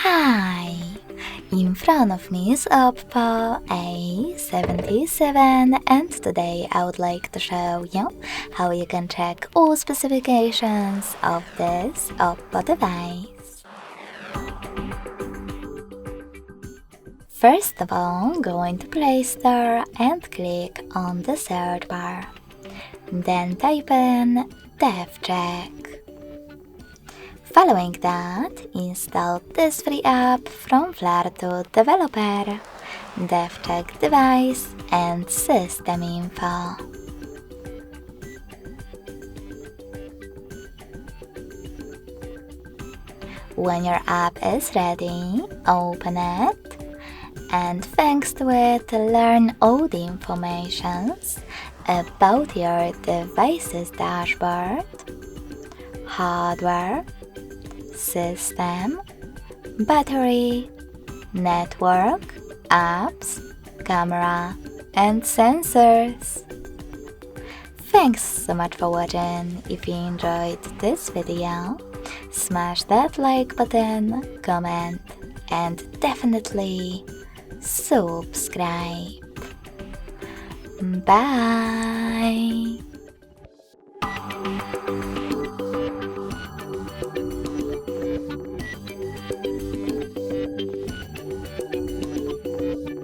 Hi! In front of me is OPPO A77 and today I would like to show you how you can check all specifications of this OPPO device. First of all, go into Play Store and click on the search bar. Then type in DevCheck. Following that, install this free app from Flartu Developer, DevCheck Device and System Info. When your app is ready, open it, and thanks to it, learn all the information about your device's dashboard, hardware, system, battery, network, apps, camera, and sensors. Thanks so much for watching. If you enjoyed this video, smash that like button, comment, and definitely subscribe. Bye!